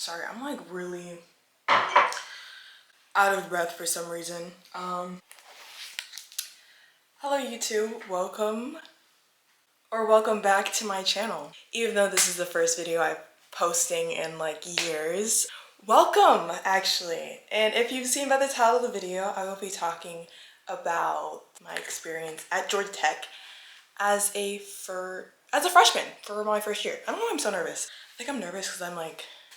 Sorry, I'm like really out of breath for some reason. Hello YouTube, welcome back to my channel. Even though this is the first video I'm posting in like years, welcome actually. And if you've seen by the title of the video, I will be talking about my experience at Georgia Tech as a freshman for my first year. I don't know why I'm so nervous. I think I'm nervous because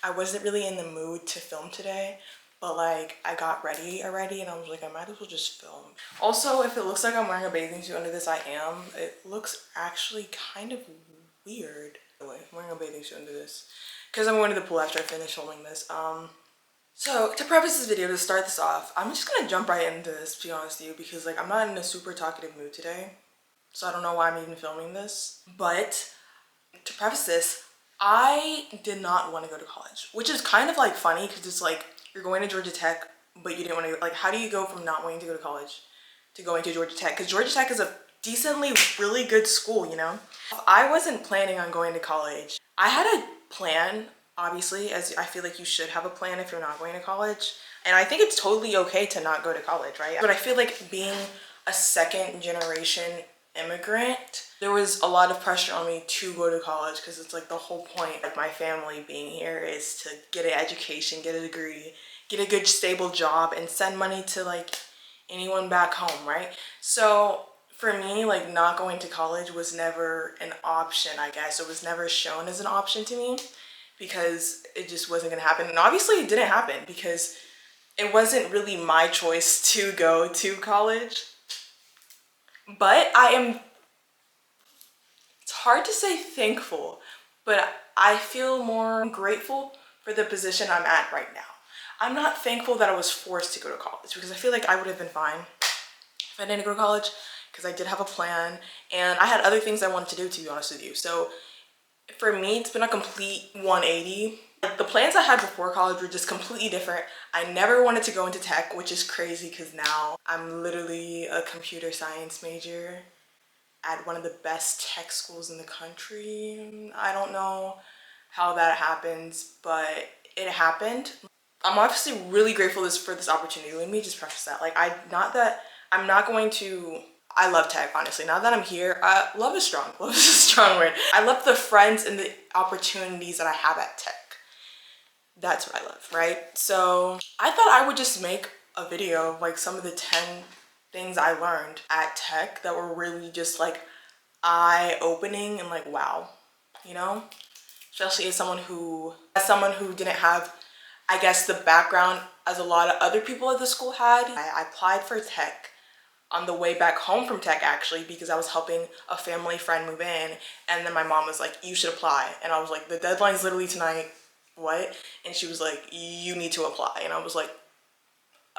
I wasn't really in the mood to film today, but like I got ready already and I was like, I might as well just film. Also, if it looks like I'm wearing a bathing suit under this, I am. It looks actually kind of weird. Anyway, I'm wearing a bathing suit under this because I'm going to the pool after I finish filming this. So to preface this video, to start this off, I'm just gonna jump right into this, to be honest with you, because like I'm not in a super talkative mood today. So I don't know why I'm even filming this. But to preface this, I did not want to go to college, which is kind of like funny because it's like you're going to Georgia Tech, but you didn't want to, like, how do you go from not wanting to go to college to going to Georgia Tech? Because Georgia Tech is a decently really good school, you know? I wasn't planning on going to college. I had a plan, obviously, as I feel like you should have a plan if you're not going to college. And I think it's totally okay to not go to college, right? But I feel like being a second generation immigrant, there was a lot of pressure on me to go to college because it's like the whole point of my family being here is to get an education, get a degree, get a good stable job, and send money to like anyone back home, right? So for me, like not going to college was never an option, I guess. It was never shown as an option to me because it just wasn't gonna happen. And obviously it didn't happen because it wasn't really my choice to go to college. But it's hard to say thankful, but I feel more grateful for the position I'm at right now. I'm not thankful that I was forced to go to college because I feel like I would have been fine if I didn't go to college because I did have a plan and I had other things I wanted to do, to be honest with you. So for me, it's been a complete 180. The plans I had before college were just completely different. I never wanted to go into tech, which is crazy because now I'm literally a computer science major at one of the best tech schools in the country. I don't know how that happens, but it happened. I'm obviously really grateful for this opportunity. Let me just preface that. Like, I'm not going to, I love tech, honestly. Now that I'm here, love is strong. Love is a strong word. I love the friends and the opportunities that I have at tech. That's what I love, right? So I thought I would just make a video of like some of the 10 things I learned at tech that were really just like eye-opening and like wow, you know? Especially as someone who didn't have, I guess, the background as a lot of other people at the school had. I applied for tech on the way back home from tech actually because I was helping a family friend move in, and then my mom was like, you should apply. And I was like, the deadline's literally tonight. What? And she was like, you need to apply. And I was like,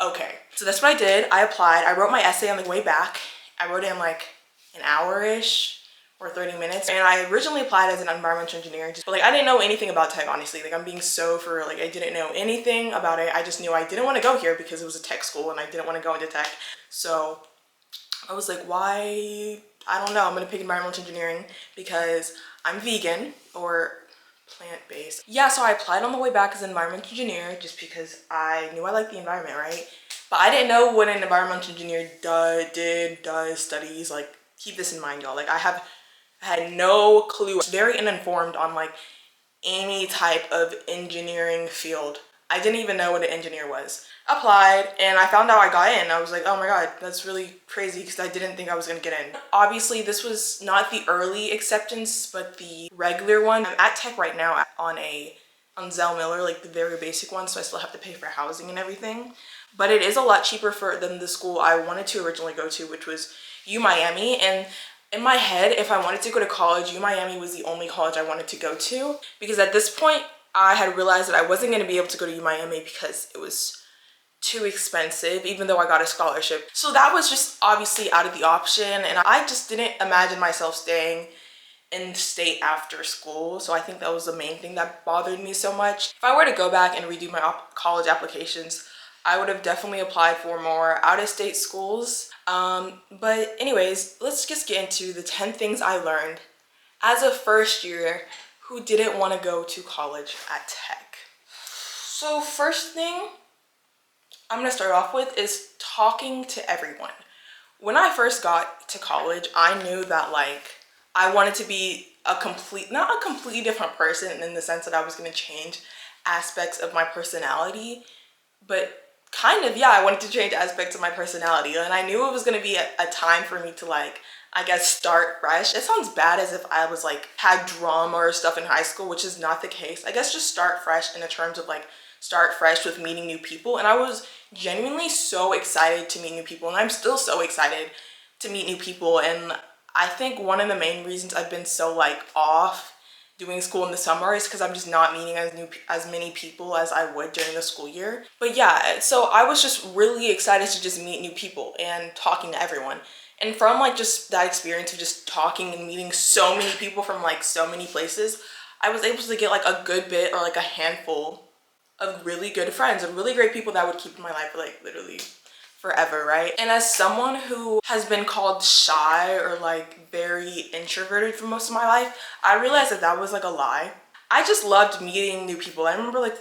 okay. So that's what I did. I applied. I wrote my essay on the way back. I wrote it in like an hour-ish or 30 minutes. And I originally applied as an environmental engineer, but like I didn't know anything about tech, honestly. Like I'm being so for like, I didn't know anything about it. I just knew I didn't want to go here because it was a tech school and I didn't want to go into tech. So I was like, why? I don't know. I'm gonna pick environmental engineering because I'm vegan or plant-based. Yeah, so I applied on the way back as an environmental engineer just because I knew I liked the environment, right? But I didn't know what an environmental engineer does, studies. Like, keep this in mind, y'all. Like, I had no clue. I was very uninformed on like any type of engineering field. I didn't even know what an engineer was. Applied and I found out I got in. I was like, oh my god, that's really crazy because I didn't think I was gonna get in. Obviously, this was not the early acceptance, but the regular one. I'm at tech right now on Zell Miller, like the very basic one, so I still have to pay for housing and everything. But it is a lot cheaper than the school I wanted to originally go to, which was UMiami. And in my head, if I wanted to go to college, UMiami was the only college I wanted to go to because at this point, I had realized that I wasn't going to be able to go to UMiami because it was too expensive, even though I got a scholarship. So that was just obviously out of the option, and I just didn't imagine myself staying in state after school. So I think that was the main thing that bothered me so much. If I were to go back and redo my college applications, I would have definitely applied for more out-of-state schools. But anyways, let's just get into the 10 things I learned as a first year who didn't want to go to college at tech. So first thing I'm gonna start off with is talking to everyone. When I first got to college, I knew that like I wanted to be not a completely different person in the sense that I was gonna change aspects of my personality, but kind of, yeah, I wanted to change aspects of my personality. And I knew it was gonna be a time for me to like, I guess, start fresh. It sounds bad as if I was like, had drama or stuff in high school, which is not the case. I guess just start fresh in the terms of like, start fresh with meeting new people. And I was genuinely so excited to meet new people. And I'm still so excited to meet new people. And I think one of the main reasons I've been so like off doing school in the summer is because I'm just not meeting as many people as I would during the school year. But yeah, so I was just really excited to just meet new people and talking to everyone. And from like just that experience of just talking and meeting so many people from like so many places, I was able to get like a good bit or like a handful of really good friends and really great people that would keep in my life for like literally forever, right? And as someone who has been called shy or like very introverted for most of my life, I realized that that was like a lie. I just loved meeting new people. I remember like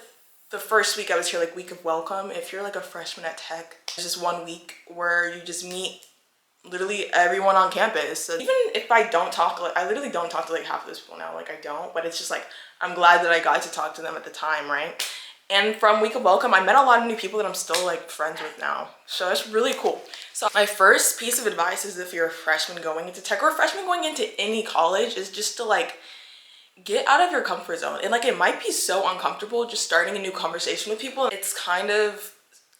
the first week I was here, like week of welcome. If you're like a freshman at Tech, it's just 1 week where you just meet literally everyone on campus. So even if I don't talk, like I literally don't talk to like half of those people now, like I don't, but it's just like, I'm glad that I got to talk to them at the time, right? And from week of welcome, I met a lot of new people that I'm still like friends with now. So it's really cool. So my first piece of advice is if you're a freshman going into Tech or a freshman going into any college is just to like get out of your comfort zone. And like it might be so uncomfortable just starting a new conversation with people. It's kind of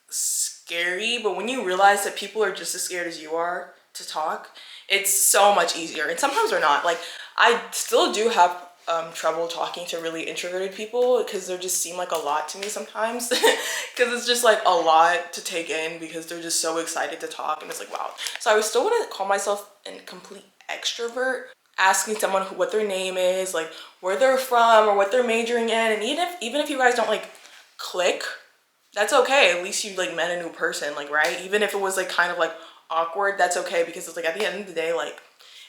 scary, but when you realize that people are just as scared as you are to talk, it's so much easier. And sometimes they're not. Like I still do have trouble talking to really introverted people because they just seem like a lot to me sometimes because it's just like a lot to take in because they're just so excited to talk and it's like wow. So I still want to call myself a complete extrovert, asking someone what their name is, like where they're from or what they're majoring in, and even if you guys don't like click, that's okay. At least you like met a new person, like right? Even if it was like kind of like awkward, that's okay because it's like at the end of the day, like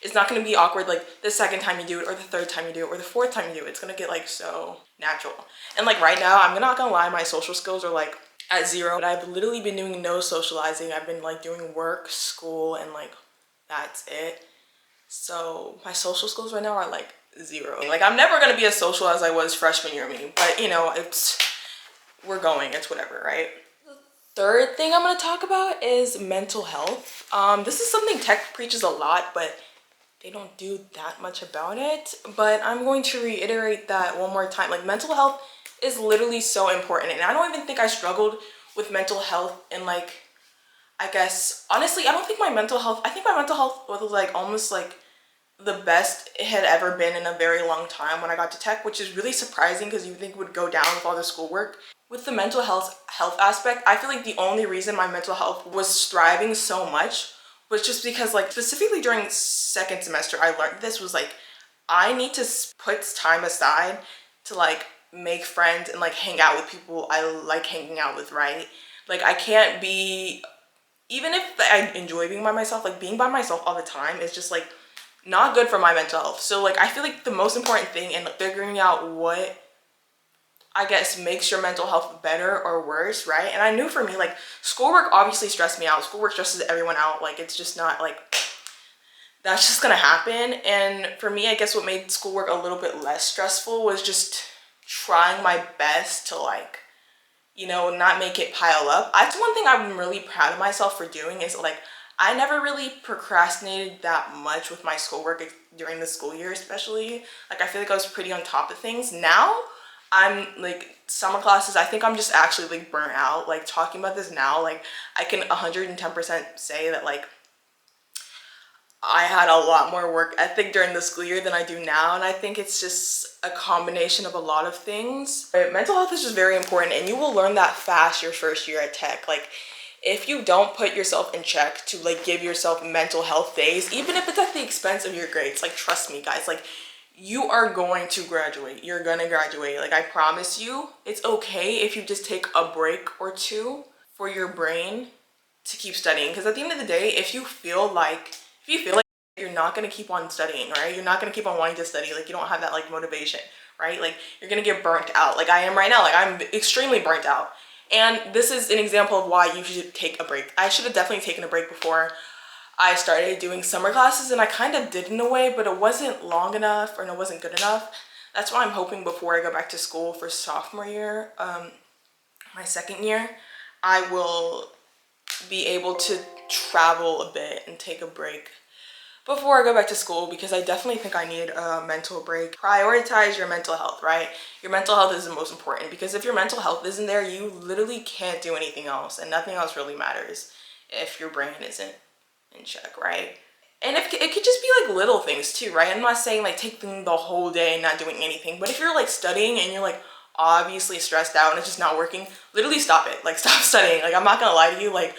it's not going to be awkward like the second time you do it or the third time you do it or the fourth time you do it. It's going to get like so natural. And like right now, I'm not going to lie, my social skills are like at zero. But I've literally been doing no socializing. I've been like doing work, school, and like that's it. So my social skills right now are like zero. Like I'm never going to be as social as I was freshman year of me. But you know, we're going, it's whatever, right? Third thing I'm going to talk about is mental health. This is something Tech preaches a lot, but they don't do that much about it. But I'm going to reiterate that one more time. Like mental health is literally so important. And I don't even think I struggled with mental health in like, I guess, honestly, I think my mental health was like almost like the best it had ever been in a very long time when I got to Tech, which is really surprising because you think it would go down with all the schoolwork. With the mental health aspect, I feel like the only reason my mental health was thriving so much was just because like specifically during second semester, I learned this was like, I need to put time aside to like make friends and like hang out with people I like hanging out with, right? Like I can't be, even if I enjoy being by myself, like being by myself all the time is just like not good for my mental health. So like I feel like the most important thing in figuring out what I guess makes your mental health better or worse, right? And I knew for me, like schoolwork obviously stressed me out. Schoolwork stresses everyone out. Like it's just not like, that's just gonna happen. And for me, I guess what made schoolwork a little bit less stressful was just trying my best to like, you know, not make it pile up. That's one thing I'm really proud of myself for doing is like, I never really procrastinated that much with my schoolwork during the school year, especially. Like I feel like I was pretty on top of things. Now, I'm like summer classes, I think I'm just actually like burnt out. Like talking about this now, like I can 110% say that like I had a lot more work ethic during the school year than I do now. And I think it's just a combination of a lot of things. But mental health is just very important and you will learn that fast your first year at Tech. Like if you don't put yourself in check to like give yourself mental health days, even if it's at the expense of your grades, like trust me guys, like you are going to graduate. You're gonna graduate. Like I promise you, it's okay if you just take a break or two for your brain to keep studying. Because at the end of the day, if you feel like you're not going to keep on studying, right? You're not going to keep on wanting to study. Like, you don't have that like motivation, right? Like, you're going to get burnt out. Like I am right now. Like, I'm extremely burnt out. And this is an example of why you should take a break. I should have definitely taken a break before I started doing summer classes, and I kind of did in a way, but it wasn't long enough, and it wasn't good enough. That's why I'm hoping before I go back to school for sophomore year, my second year, I will be able to travel a bit and take a break before I go back to school, because I definitely think I need a mental break. Prioritize your mental health, right? Your mental health is the most important, because if your mental health isn't there, you literally can't do anything else, and nothing else really matters if your brain isn't in check, right? And it could just be like little things too, right? I'm not saying like taking the whole day and not doing anything, but if you're like studying and you're like obviously stressed out and it's just not working, literally stop it. Like, stop studying. Like, I'm not gonna lie to you, like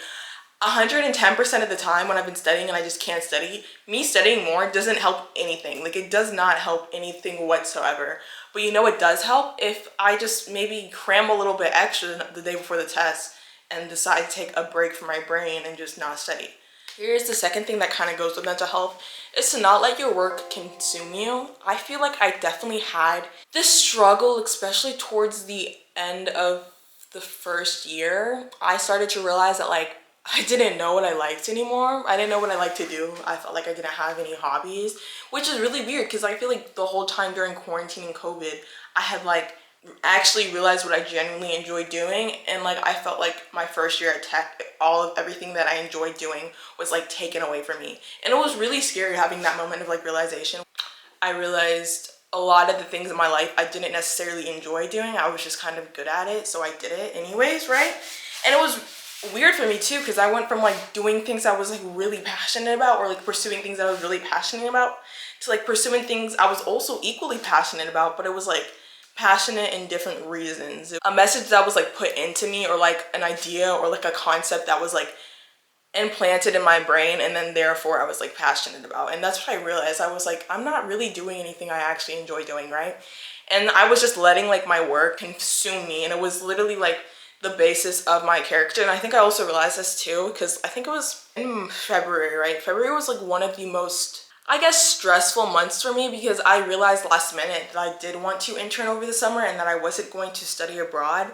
110% of the time when I've been studying and I just can't study, me studying more doesn't help anything. Like, it does not help anything whatsoever. But you know what does help? If I just maybe cram a little bit extra the day before the test and decide to take a break from my brain and just not study. Here's the second thing that kind of goes with mental health, is to not let your work consume you. I feel like I definitely had this struggle, especially towards the end of the first year. I started to realize that like I didn't know what I liked anymore. I didn't know what I liked to do. I felt like I didn't have any hobbies, which is really weird because I feel like the whole time during quarantine and COVID, I had like actually realized what I genuinely enjoyed doing, and like I felt like my first year at tech, everything that I enjoyed doing was like taken away from me, and it was really scary having that moment of like realization. I realized a lot of the things in my life I didn't necessarily enjoy doing. I was just kind of good at it, so I did it anyways, right? And it was weird for me too, because I went from like doing things I was like really passionate about, or like pursuing things I was really passionate about, to like pursuing things I was also equally passionate about, but it was like passionate in different reasons. A message that was like put into me, or like an idea or like a concept that was like implanted in my brain, and then therefore I was like passionate about. And that's what I realized. I was like, I'm not really doing anything I actually enjoy doing, right? And I was just letting like my work consume me, and it was literally like the basis of my character. And I think I also realized this too, because I think it was in February, right? February was like one of the most, I guess, stressful months for me, because I realized last minute that I did want to intern over the summer and that I wasn't going to study abroad.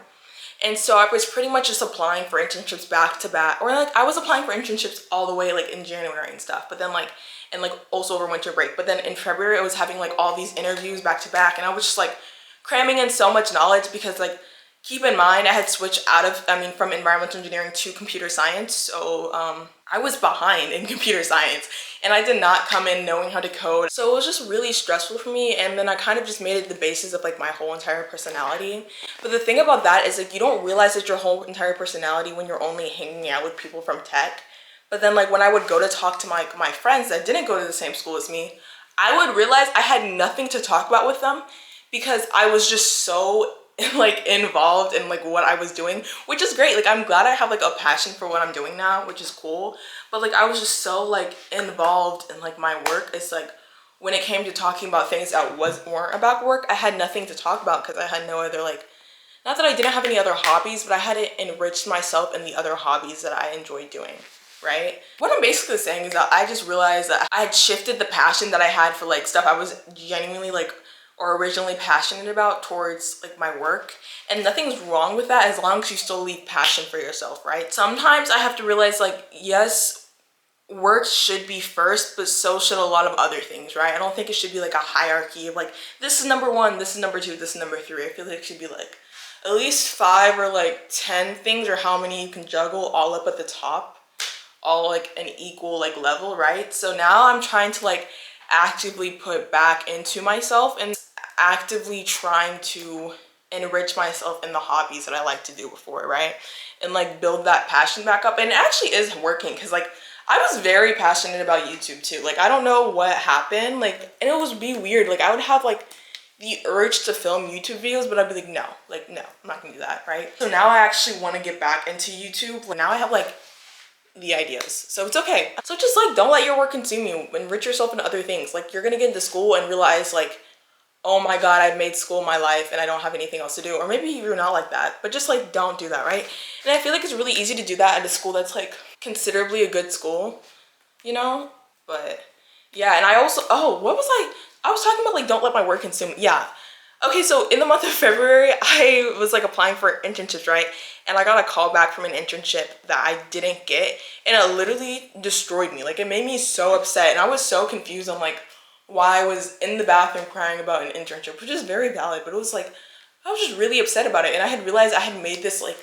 And so I was pretty much just applying for internships back to back, or like I was applying for internships all the way like in January and stuff, but then like, and like also over winter break. But then in February I was having like all these interviews back to back, and I was just like cramming in so much knowledge, because like, keep in mind, I had switched from environmental engineering to computer science. So I was behind in computer science, and I did not come in knowing how to code. So it was just really stressful for me. And then I kind of just made it the basis of like my whole entire personality. But the thing about that is like, you don't realize it's your whole entire personality when you're only hanging out with people from tech. But then like when I would go to talk to my friends that didn't go to the same school as me, I would realize I had nothing to talk about with them, because I was just so like involved in like what I was doing, which is great. Like, I'm glad I have like a passion for what I'm doing now, which is cool. But like, I was just so like involved in like my work. It's like when it came to talking about things that weren't about work, I had nothing to talk about, because I had no other like, not that I didn't have any other hobbies, but I hadn't enriched myself in the other hobbies that I enjoyed doing, right? What I'm basically saying is that I just realized that I had shifted the passion that I had for like stuff I was genuinely like, or originally passionate about, towards like my work. And nothing's wrong with that as long as you still leave passion for yourself, right? Sometimes I have to realize like, yes, work should be first, but so should a lot of other things, right? I don't think it should be like a hierarchy of like, this is number one, this is number two, this is number three. I feel like it should be like at least 5 or like 10 things, or how many you can juggle all up at the top, all like an equal like level, right? So now I'm trying to like actively put back into myself and actively trying to enrich myself in the hobbies that I like to do before, right? And like build that passion back up. And it actually is working, because like I was very passionate about YouTube too. Like, I don't know what happened, like, and it was be weird. Like, I would have like the urge to film YouTube videos, but I'd be like, no, I'm not gonna do that, right? So now I actually want to get back into YouTube. Now I have like the ideas, so it's okay. So just like, don't let your work consume you. Enrich yourself in other things. Like, you're gonna get into school and realize like, oh my god, I've made school my life and I don't have anything else to do. Or maybe you're not like that, but just like, don't do that, right? And I feel like it's really easy to do that at a school that's like considerably a good school, you know? But Yeah, and I also, oh, what was I was talking about like don't let my work consume. Yeah. Okay, so in the month of February, I was like applying for internships, right? And I got a call back from an internship that I didn't get, and it literally destroyed me. Like it made me so upset, and I was so confused on like why I was in the bathroom crying about an internship, which is very valid, but it was like I was just really upset about it, and I had realized I had made this like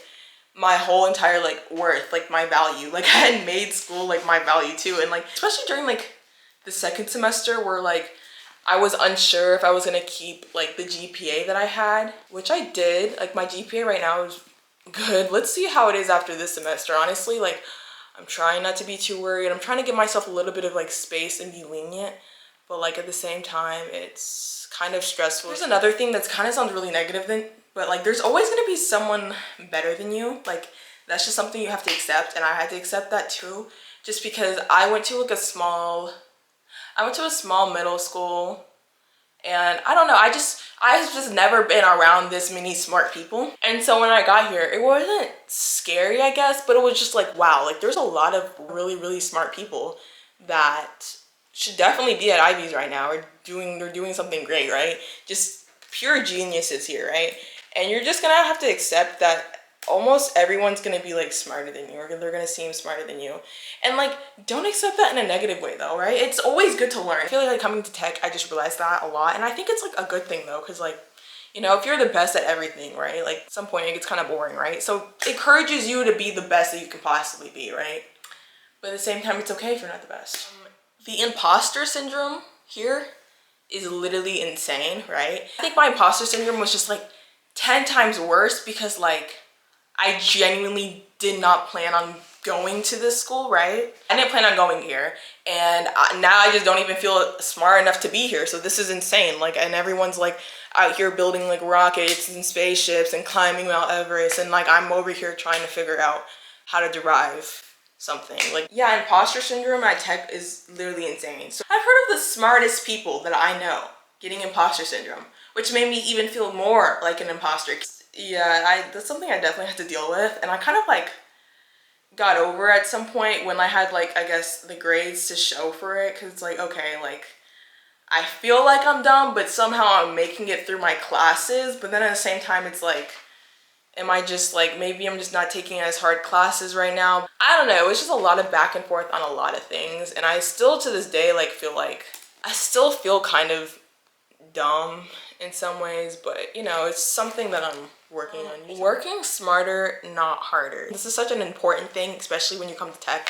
my whole entire like worth, like my value. Like I had made school like my value too, and like especially during like the second semester where like I was unsure if I was gonna keep like the GPA that I had, which I did. Like my GPA right now is good. Let's see how it is after this semester. Honestly, like I'm trying not to be too worried. I'm trying to give myself a little bit of like space and be lenient, but like at the same time, it's kind of stressful. There's another thing that's kind of sounds really negative then, but like there's always gonna be someone better than you. Like that's just something you have to accept, and I had to accept that too, just because I went to like I went to a small middle school, and I don't know, I've just never been around this many smart people. And so when I got here, it wasn't scary, I guess, but it was just like, wow, like there's a lot of really, really smart people that should definitely be at Ivy's right now, or they're doing something great, right? Just pure geniuses here, right? And you're just gonna have to accept that almost everyone's gonna be like smarter than you, or they're gonna seem smarter than you. And like, don't accept that in a negative way though, right? It's always good to learn. I feel like coming to tech, I just realized that a lot. And I think it's like a good thing though, because like, you know, if you're the best at everything, right? Like at some point it gets kind of boring, right? So it encourages you to be the best that you can possibly be, right? But at the same time, it's okay if you're not the best. The imposter syndrome here is literally insane, right? I think my imposter syndrome was just like 10 times worse because like I genuinely did not plan on going to this school, right? I didn't plan on going here, and now I just don't even feel smart enough to be here. So this is insane. Like, and everyone's like out here building like rockets and spaceships and climbing Mount Everest, and like I'm over here trying to figure out how to derive something. Like, yeah, imposter syndrome at tech is literally insane. So I've heard of the smartest people that I know getting imposter syndrome, which made me even feel more like an imposter. Yeah, that's something I definitely had to deal with, and I kind of like got over at some point when I had like, I guess, the grades to show for it, because it's like, okay, like I feel like I'm dumb, but somehow I'm making it through my classes. But then at the same time, it's like, am I just like, maybe I'm just not taking as hard classes right now? I don't know. It's just a lot of back and forth on a lot of things, and I still to this day like feel like I still feel kind of dumb in some ways, but you know, it's something that I'm working on. Working smarter, not harder. This is such an important thing, especially when you come to tech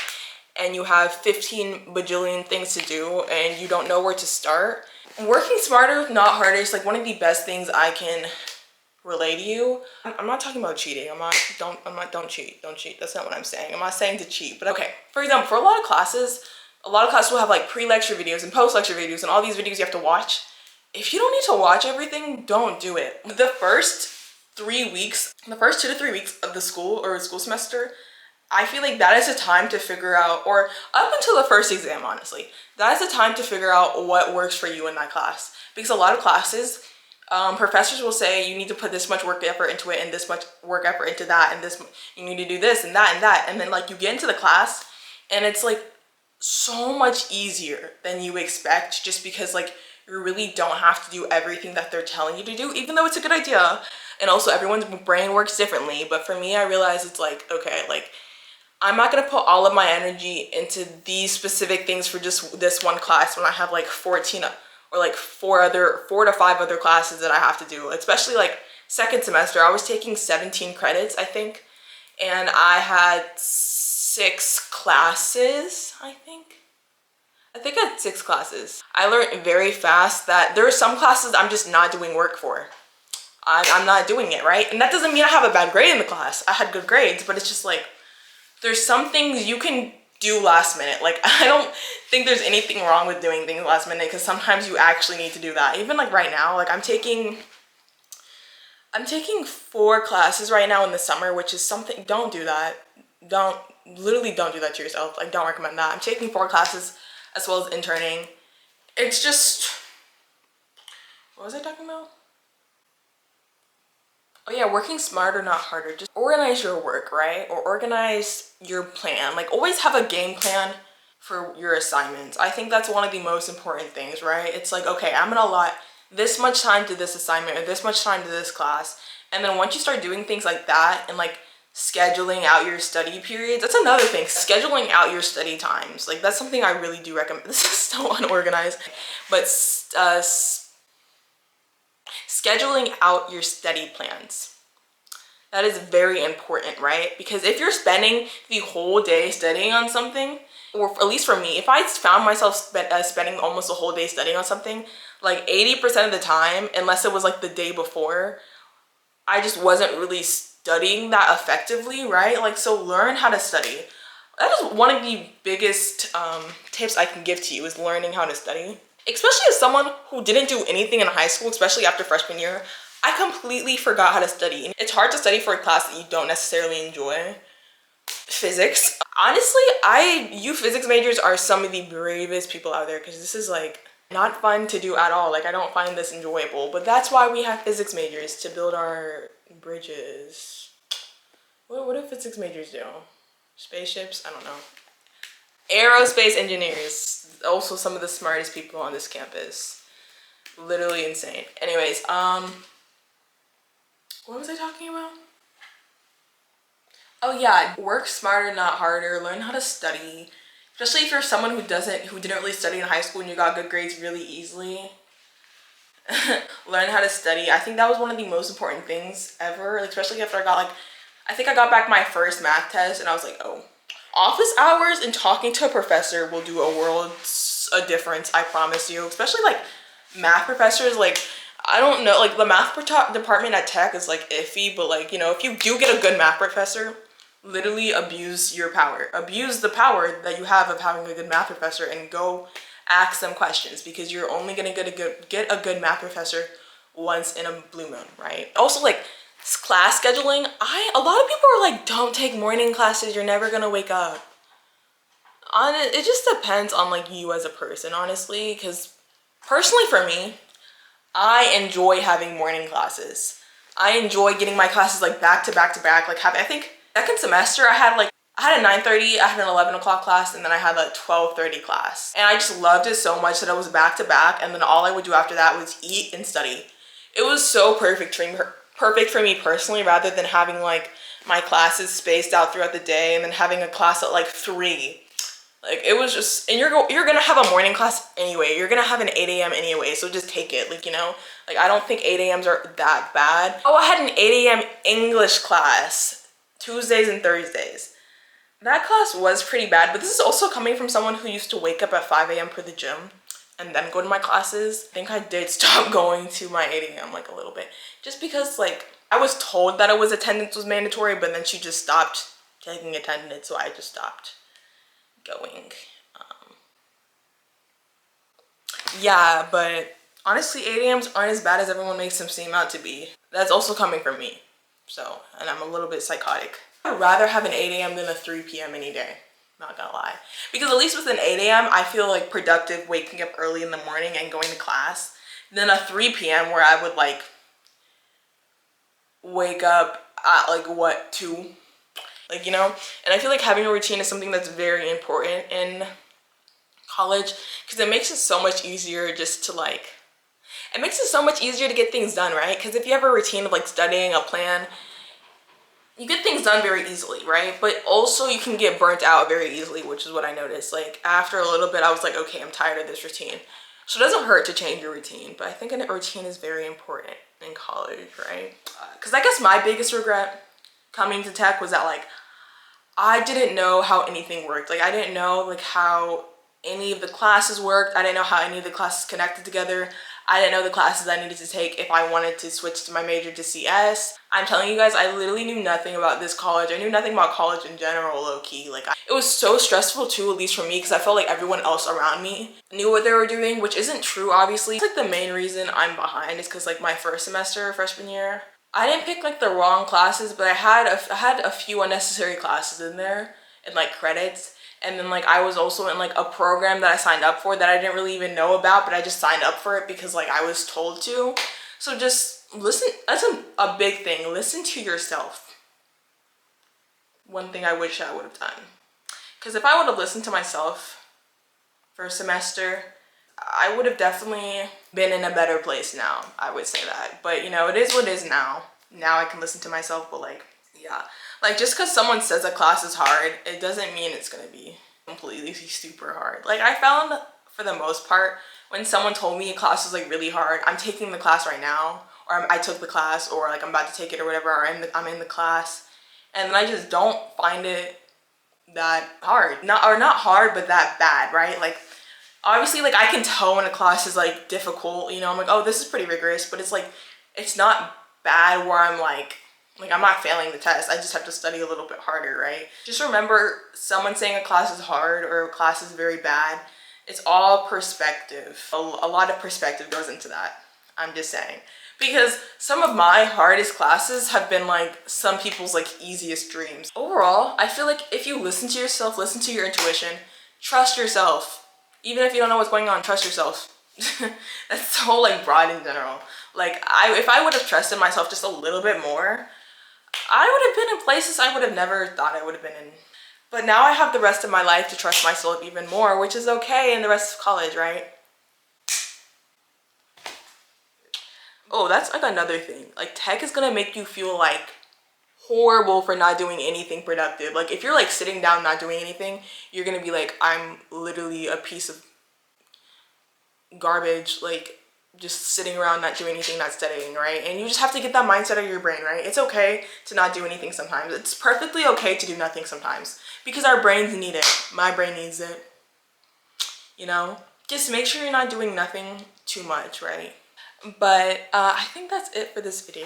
and you have 15 bajillion things to do and you don't know where to start. Working smarter, not harder is like one of the best things I can relay to you. I'm not talking about cheating. Don't cheat. That's not what I'm saying. I'm not saying to cheat, but okay. For example, for a lot of classes will have like pre-lecture videos and post-lecture videos and all these videos you have to watch. If you don't need to watch everything, don't do it. The first 3 weeks, the first 2 to 3 weeks of the school semester, I feel like that is a time to figure out, or up until the first exam, honestly, that is a time to figure out what works for you in that class. Because a lot of classes, professors will say you need to put this much work effort into it and this much work effort into that, and this, you need to do this and that and that. And then like you get into the class and it's like so much easier than you expect, just because like you really don't have to do everything that they're telling you to do, even though it's a good idea. And also everyone's brain works differently. But for me, I realize it's like, okay, like I'm not gonna put all of my energy into these specific things for just this one class when I have like 14 or like 4 to 5 other classes that I have to do. Especially like second semester, I was taking 17 credits, I think. And I had 6 classes, I think I had 6 classes. I learned very fast that there are some classes I'm just not doing work for. I'm not doing it, right? And that doesn't mean I have a bad grade in the class. I had good grades, but it's just like, there's some things you can do last minute. Like, I don't think there's anything wrong with doing things last minute, because sometimes you actually need to do that. Even like right now, like I'm taking 4 classes right now in the summer, which is something, don't do that. Literally don't do that to yourself. Like, don't recommend that. I'm taking 4 classes as well as interning. It's just, what was I talking about? Oh yeah, working smarter, not harder. Just organize your work, right? Or organize your plan. Like, always have a game plan for your assignments. I think that's one of the most important things, right? It's like, okay, I'm gonna allot this much time to this assignment or this much time to this class. And then once you start doing things like that and like scheduling out your study periods, that's another thing, scheduling out your study times. Like that's something I really do recommend. This is so unorganized, but scheduling out your study plans. That is very important, right? Because if you're spending the whole day studying on something, or at least for me, if I found myself spending almost a whole day studying on something, like 80% of the time, unless it was like the day before, I just wasn't really studying that effectively, right? Like, so learn how to study. That is one of the biggest tips I can give to you, is learning how to study. Especially as someone who didn't do anything in high school, especially after freshman year, I completely forgot how to study. It's hard to study for a class that you don't necessarily enjoy. Physics. Honestly, you physics majors are some of the bravest people out there, because this is like not fun to do at all. Like, I don't find this enjoyable, but that's why we have physics majors, to build our bridges. What do physics majors do? Spaceships? I don't know. Aerospace engineers, also some of the smartest people on this campus. Literally insane. Anyways, what was I talking about? Oh yeah, work smarter, not harder. Learn how to study. Especially if you're someone who didn't really study in high school and you got good grades really easily. Learn how to study. I think that was one of the most important things ever. Like, especially after I think I got back my first math test and I was like, oh, office hours and talking to a professor will do a world of difference, I promise you. Especially like math professors, like, I don't know, like the math department at Tech is like iffy, but like, you know, if you do get a good math professor, literally abuse your power. Abuse the power that you have of having a good math professor and go ask them questions, because you're only gonna get a good math professor once in a blue moon, right? Also, like class scheduling, a lot of people are like, don't take morning classes, you're never gonna wake up. It just depends on like you as a person, honestly, because personally for me, I enjoy having morning classes. I enjoy getting my classes like back to back to back. Like, I think second semester I had a 9:30, I had an 11 o'clock class, and then I had a 12:30 class. And I just loved it so much that I was back to back, and then all I would do after that was eat and study. It was so perfect for me personally, rather than having like my classes spaced out throughout the day and then having a class at like 3. Like, it was just, and you're gonna have a morning class anyway. You're gonna have an 8 a.m. anyway, so just take it. Like, you know, like I don't think 8 a.m.s are that bad. Oh, I had an 8 a.m. English class, Tuesdays and Thursdays. That class was pretty bad, but this is also coming from someone who used to wake up at 5 a.m. for the gym and then go to my classes. I think I did stop going to my 8 a.m. like a little bit, just because like I was told that attendance was mandatory, but then she just stopped taking attendance, so I just stopped going. Yeah, but honestly, 8 a.m.s aren't as bad as everyone makes them seem out to be. That's also coming from me, so, and I'm a little bit psychotic. I'd rather have an 8 a.m. than a 3 p.m. any day, not gonna lie, because at least with an 8 a.m. I feel like productive waking up early in the morning and going to class, than a 3 p.m. where I would like wake up at like what, 2? Like, you know, and I feel like having a routine is something that's very important in college, because it makes it so much easier just to like, it makes it so much easier to get things done, right? Because if you have a routine of like studying, a plan, you get things done very easily, right? But also you can get burnt out very easily, which is what I noticed. Like, after a little bit, I was like, okay, I'm tired of this routine. So it doesn't hurt to change your routine, but I think a routine is very important in college, right? Because I guess my biggest regret coming to Tech was that like, I didn't know how anything worked. Like, I didn't know like how any of the classes worked. I didn't know how any of the classes connected together. I didn't know the classes I needed to take if I wanted to switch to my major to CS. I'm telling you guys, I literally knew nothing about this college. I knew nothing about college in general, low-key. Like, it was so stressful too, at least for me, because I felt like everyone else around me knew what they were doing, which isn't true, obviously. It's like the main reason I'm behind is because like my first semester, freshman year, I didn't pick like the wrong classes, but I had a few unnecessary classes in there and like credits. And then like I was also in like a program that I signed up for that I didn't really even know about, but I just signed up for it because like I was told to. So just listen, that's a big thing. Listen to yourself. One thing I wish I would have done. Because if I would have listened to myself, first semester, I would have definitely been in a better place now. I would say that. But you know, it is what it is now. Now I can listen to myself, but like, yeah. Like just because someone says a class is hard, it doesn't mean it's gonna be completely super hard. Like I found for the most part, when someone told me a class was like really hard, I'm taking the class right now, or I took the class, or like I'm about to take it or whatever, or I'm in the class, and then I just don't find it that hard. Not hard, but that bad, right? Like obviously like I can tell when a class is like difficult, you know, I'm like, oh, this is pretty rigorous, but it's like, it's not bad where I'm like I'm not failing the test. I just have to study a little bit harder, right? Just remember, someone saying a class is hard or a class is very bad, it's all perspective. A lot of perspective goes into that. I'm just saying. Because some of my hardest classes have been like some people's like easiest dreams. Overall, I feel like if you listen to yourself, listen to your intuition, trust yourself. Even if you don't know what's going on, trust yourself. That's so like broad in general. Like if I would have trusted myself just a little bit more, I would have been in places I would have never thought I would have been in. But now I have the rest of my life to trust myself even more, which is okay in the rest of college, right? Oh, that's like another thing. Like tech is gonna make you feel like horrible for not doing anything productive. Like if you're like sitting down not doing anything, you're gonna be like, I'm literally a piece of garbage, like just sitting around not doing anything, not studying, right? And you just have to get that mindset out of your brain, right? It's okay to not do anything sometimes. It's perfectly okay to do nothing sometimes because our brains need it. My brain needs it, you know? Just make sure you're not doing nothing too much, right? But I think that's it for this video.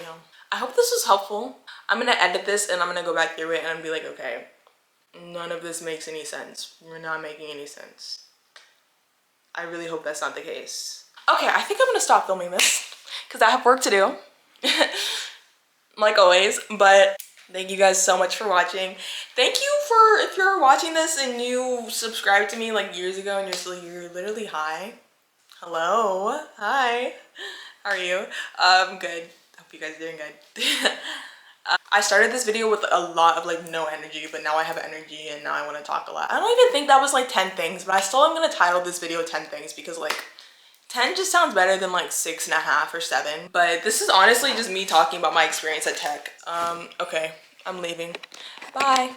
I hope this was helpful. I'm gonna edit this and I'm gonna go back through it and I'm be like, okay, none of this makes any sense. We're not making any sense. I really hope that's not the case. Okay, I think I'm gonna stop filming this because I have work to do, like always. But thank you guys so much for watching. Thank you for, if you're watching this and you subscribed to me like years ago and you're literally, hi. Hello, hi, how are you? Good, hope you guys are doing good. I started this video with a lot of like no energy, but now I have energy and now I want to talk a lot. I don't even think that was like 10 things, but I still am going to title this video 10 things because like 10 just sounds better than like 6.5 or 7. But this is honestly just me talking about my experience at tech. Okay, I'm leaving. Bye.